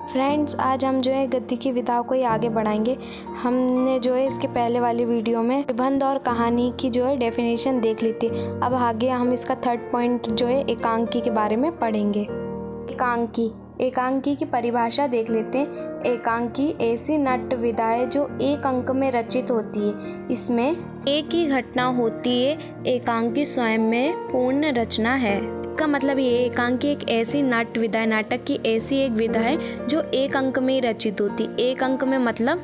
Friends, आज हम जो है गद्दी की विधाओं को ही आगे बढ़ाएंगे। हमने जो है इसके पहले वाली वीडियो में निबंध और कहानी की जो है डेफिनेशन देख ली थी। अब आगे हम इसका थर्ड पॉइंट जो है एकांकी के बारे में पढ़ेंगे। एकांकी की परिभाषा देख लेते हैं। एकांकी ऐसी नाट्य विधा है जो एक अंक में रचित होती है। इसमें एक ही घटना होती है। एकांकी स्वयं में पूर्ण रचना है। का मतलब ये एकांकी एक ऐसी नाट्य विधा है, नाटक की ऐसी एक विधा है जो एक अंक में ही रचित होती। एक अंक में मतलब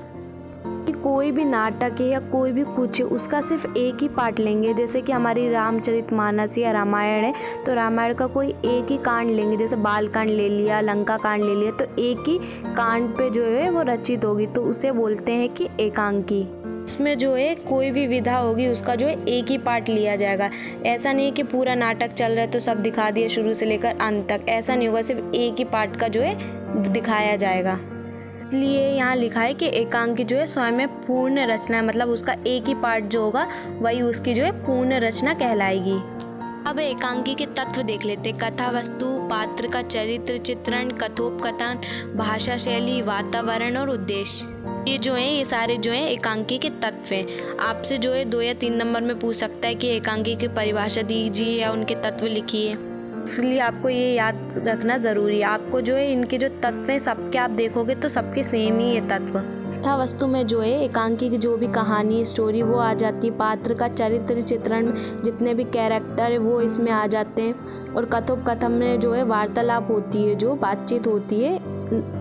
कि कोई भी नाटक है या कोई भी कुछ है उसका सिर्फ एक ही पार्ट लेंगे। जैसे कि हमारी रामचरितमानस या रामायण है तो रामायण का कोई एक ही कांड लेंगे। जैसे बाल कांड ले लिया, लंका कांड ले लिया, तो एक ही कांड पे जो है वो रचित होगी, तो उसे बोलते हैं कि एकांकी। इसमें जो है कोई भी विधा होगी उसका जो है एक ही पार्ट लिया जाएगा। ऐसा नहीं है कि पूरा नाटक चल रहा है तो सब दिखा दिया शुरू से लेकर अंत तक, ऐसा नहीं होगा। सिर्फ एक ही पार्ट का जो है दिखाया जाएगा। इसलिए यहाँ लिखा है कि एकांकी जो है स्वयं में पूर्ण रचना है, मतलब उसका एक ही पार्ट जो होगा वही उसकी जो है पूर्ण रचना कहलाएगी। अब एकांकी के तत्व देख लेते। कथा वस्तु, पात्र का चरित्र चित्रण, कथोपकथन, भाषा शैली, वातावरण और उद्देश्य, ये जो है ये सारे जो है एकांकी के तत्व हैं। आपसे जो है 2 या 3 नंबर में पूछ सकता है कि एकांकी की परिभाषा दीजिए या उनके तत्व लिखिए। इसलिए आपको ये याद रखना ज़रूरी है। आपको जो है इनके जो तत्व हैं सबके आप देखोगे तो सबके सेम ही है तत्व। कथा वस्तु में जो है एकांकी की जो भी कहानी स्टोरी वो आ जाती है। पात्र का चरित्र चित्रण में जितने भी कैरेक्टर है वो इसमें आ जाते हैं। और कथोपकथन में जो है वार्तालाप होती है, जो बातचीत होती है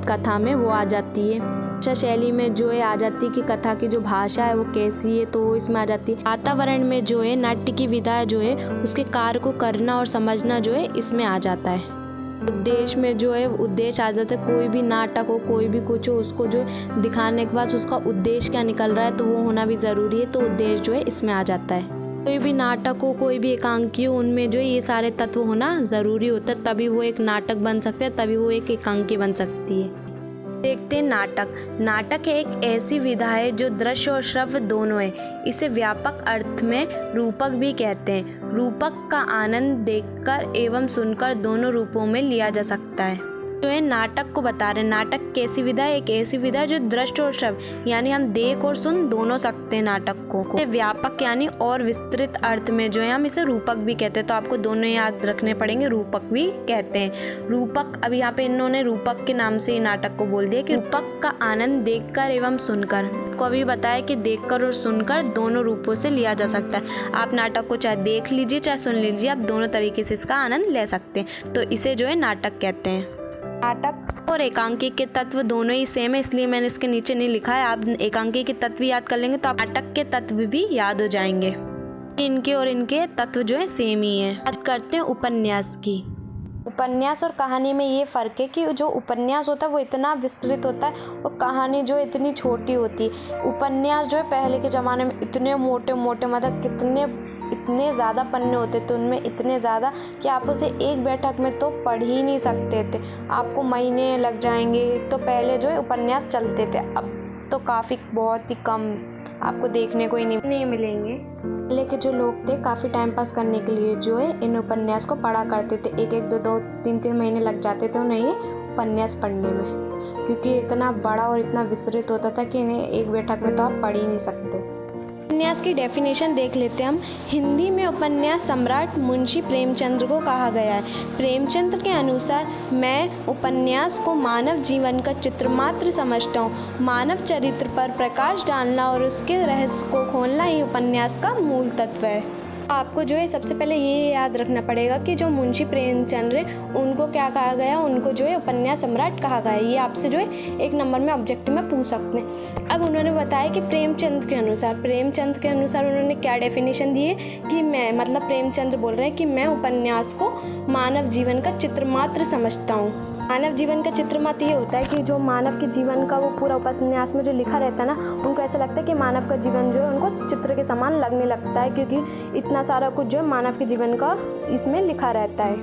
कथा में वो आ जाती है। भाषा शैली में जो है आ जाती है कि कथा की जो भाषा है वो कैसी है, तो वो इसमें आ जाती है। वातावरण में जो है नाट्य की विधा जो है उसके कार्य को करना और समझना जो है इसमें आ जाता है। उद्देश्य में जो है उद्देश्य आ जाता है। कोई भी नाटक हो, कोई भी कुछ हो, उसको जो दिखाने के बाद उसका उद्देश्य क्या निकल रहा है तो वो होना भी ज़रूरी है, तो उद्देश्य जो है इसमें आ जाता है। कोई भी नाटक हो, कोई भी एकांकी हो, उनमें जो है ये सारे तत्व होना ज़रूरी होता है, तभी वो एक नाटक बन सकता है, तभी वो एक एकांकी बन सकती है। देखते हैं नाटक है एक ऐसी विधा है जो दृश्य और श्रव्य दोनों है। इसे व्यापक अर्थ में रूपक भी कहते हैं। रूपक का आनंद देखकर एवं सुनकर दोनों रूपों में लिया जा सकता है। जो है नाटक को बता रहे हैं। नाटक कैसी विधा है? एक ऐसी विधा है जो दृश्य और श्रव्य यानी हम देख और सुन दोनों सकते हैं नाटक को। व्यापक यानी और विस्तृत अर्थ में जो है हम इसे रूपक भी कहते हैं, तो आपको दोनों याद रखने पड़ेंगे। रूपक भी कहते हैं। रूपक, अब यहाँ पे इन्होंने रूपक के नाम से ही नाटक को बोल दिया कि रूपक का आनंद देखकर एवं सुनकर। को अभी बताया कि देखकर और सुनकर दोनों रूपों से लिया जा सकता है। आप नाटक को चाहे देख लीजिए चाहे सुन लीजिए, आप दोनों तरीके से इसका आनंद ले सकते हैं, तो इसे जो है नाटक कहते हैं। नाटक और एकांकी के तत्व दोनों ही सेम है, इसलिए मैंने इसके नीचे नहीं लिखा है। आप एकांकी के तत्व याद कर लेंगे तो आप नाटक के तत्व भी याद हो जाएंगे। इनके और इनके तत्व जो है सेम ही है। बात करते हैं उपन्यास की। उपन्यास और कहानी में ये फ़र्क है कि जो उपन्यास होता है वो इतना विस्तृत होता है और कहानी जो है इतनी छोटी होती है। उपन्यास जो है पहले के ज़माने में इतने मोटे मोटे, मतलब इतने ज़्यादा पन्ने होते थे उनमें, इतने ज़्यादा कि आप उसे एक बैठक में तो पढ़ ही नहीं सकते थे, आपको महीने लग जाएंगे। तो पहले जो है उपन्यास चलते थे, अब तो काफ़ी बहुत ही कम आपको देखने को ही नहीं मिलेंगे। पहले के जो लोग थे काफ़ी टाइम पास करने के लिए जो है इन उपन्यास को पढ़ा करते थे। एक 2 3 महीने लग जाते थे उन्हें ये उपन्यास पढ़ने में, क्योंकि इतना बड़ा और इतना विस्तृत होता था कि इन्हें एक बैठक में तो आप पढ़ ही नहीं सकते। उपन्यास की डेफिनेशन देख लेते हैं हम। हिंदी में उपन्यास सम्राट मुंशी प्रेमचंद्र को कहा गया है। प्रेमचंद्र के अनुसार मैं उपन्यास को मानव जीवन का चित्र मात्र समझता हूँ। मानव चरित्र पर प्रकाश डालना और उसके रहस्य को खोलना ही उपन्यास का मूल तत्व है। आपको जो है सबसे पहले ये याद रखना पड़ेगा कि जो मुंशी प्रेमचंद्र है उनको क्या कहा गया, उनको जो है उपन्यास सम्राट कहा गया है। ये आपसे जो है 1 नंबर में ऑब्जेक्टिव में पूछ सकते हैं। अब उन्होंने बताया कि प्रेमचंद्र के अनुसार उन्होंने क्या डेफिनेशन दी है कि मैं, मतलब प्रेमचंद्र बोल रहे हैं कि मैं उपन्यास को मानव जीवन का चित्र मात्र समझता हूँ। मानव जीवन का चित्र मात्र ये होता है कि जो मानव के जीवन का वो पूरा उपन्यास में जो लिखा रहता है ना, उनको ऐसा लगता है कि मानव का जीवन जो है उनको चित्र के समान लगने लगता है, क्योंकि इतना सारा कुछ जो है मानव के जीवन का इसमें लिखा रहता है।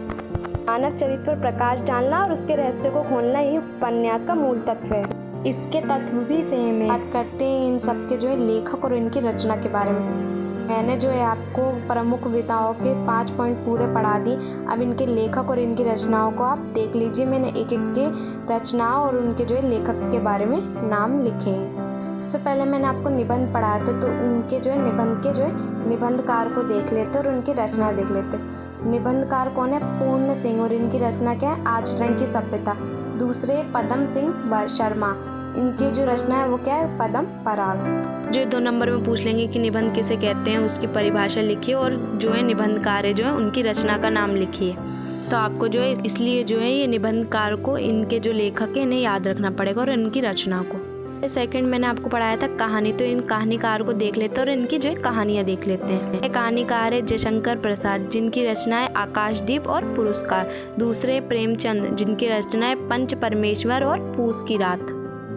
मानव चरित्र पर प्रकाश डालना और उसके रहस्य को खोलना ही उपन्यास का मूल तत्व है। इसके तत्व भी सेम है। बात करते हैं इन सब के जो है लेखक और इनकी रचना के बारे में। मैंने जो है आपको प्रमुख कविताओं के 5 पॉइंट पूरे पढ़ा दी। अब इनके लेखक और इनकी रचनाओं को आप देख लीजिए। मैंने एक एक के रचनाओं और उनके जो है लेखक के बारे में नाम लिखे हैं। सबसे पहले मैंने आपको निबंध पढ़ाया था, तो उनके जो है निबंध के जो है निबंधकार को देख लेते और उनकी रचना देख लेते। निबंधकार कौन है? पूर्ण सिंह, और इनकी रचना क्या है? आचरण की सभ्यता। दूसरे पदम सिंह शर्मा, इनकी जो रचना है वो क्या है? पदम पराग। जो 2 नंबर में पूछ लेंगे कि निबंध किसे कहते हैं, उसकी परिभाषा लिखिए और जो है निबंधकार है जो है उनकी रचना का नाम लिखिए। तो आपको जो है इसलिए जो है ये निबंधकार को इनके जो लेखक है इन्हें याद रखना पड़ेगा और इनकी रचना को। सेकंड मैंने आपको पढ़ाया था कहानी, तो इन कहानीकार को देख लेते हैं और इनकी जो है कहानियाँ देख लेते हैं। एक कहानीकार है जयशंकर प्रसाद, जिनकी रचना है आकाशदीप और पुरस्कार। दूसरे प्रेमचंद, जिनकी रचना है पंच परमेश्वर और पूस की रात।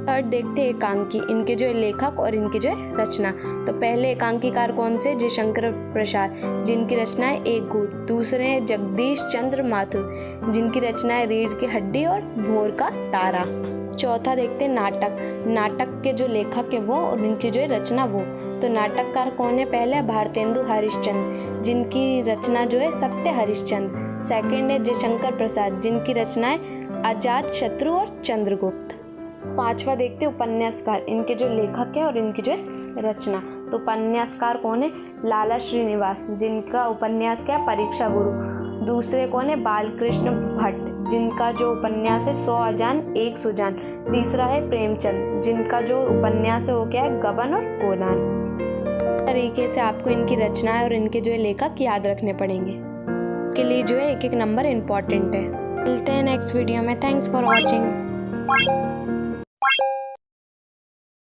थर्ड देखते हैं एकांकी, इनके जो है लेखक और इनकी जो है रचना। तो पहले एकांकीकार कौन से? जयशंकर प्रसाद, जिनकी रचना है एक गुट। दूसरे हैं जगदीश चंद्र माथुर, जिनकी रचना है रीढ़ की हड्डी और भोर का तारा। चौथा देखते हैं नाटक। नाटक के जो लेखक है वो और इनकी जो है रचना वो। तो नाटककार कौन है? पहले भारतेंदु हरिश्चंद्र, जिनकी रचना जो है सत्य हरिश्चंद्र। सेकंड है जयशंकर प्रसाद, जिनकी रचना है अजात शत्रु और चंद्रगुप्त। पांचवा देखते उपन्यासकार, इनके जो लेखक है और इनकी जो है रचना। तो उपन्यासकार कौन है? लाला श्रीनिवास, जिनका उपन्यास क्या है? परीक्षा गुरु। दूसरे कौन है? बालकृष्ण भट्ट, जिनका जो उपन्यास है 100 अजान एक सुजान। तीसरा है प्रेमचंद, जिनका जो उपन्यास है वो क्या है? गबन और गोदान। तरीके से आपको इनकी रचनाएं और इनके जो है लेखक याद रखने पड़ेंगे। के लिए जो है एक एक नंबर इम्पॉर्टेंट है। मिलते हैं नेक्स्ट वीडियो में। Thanks for watching.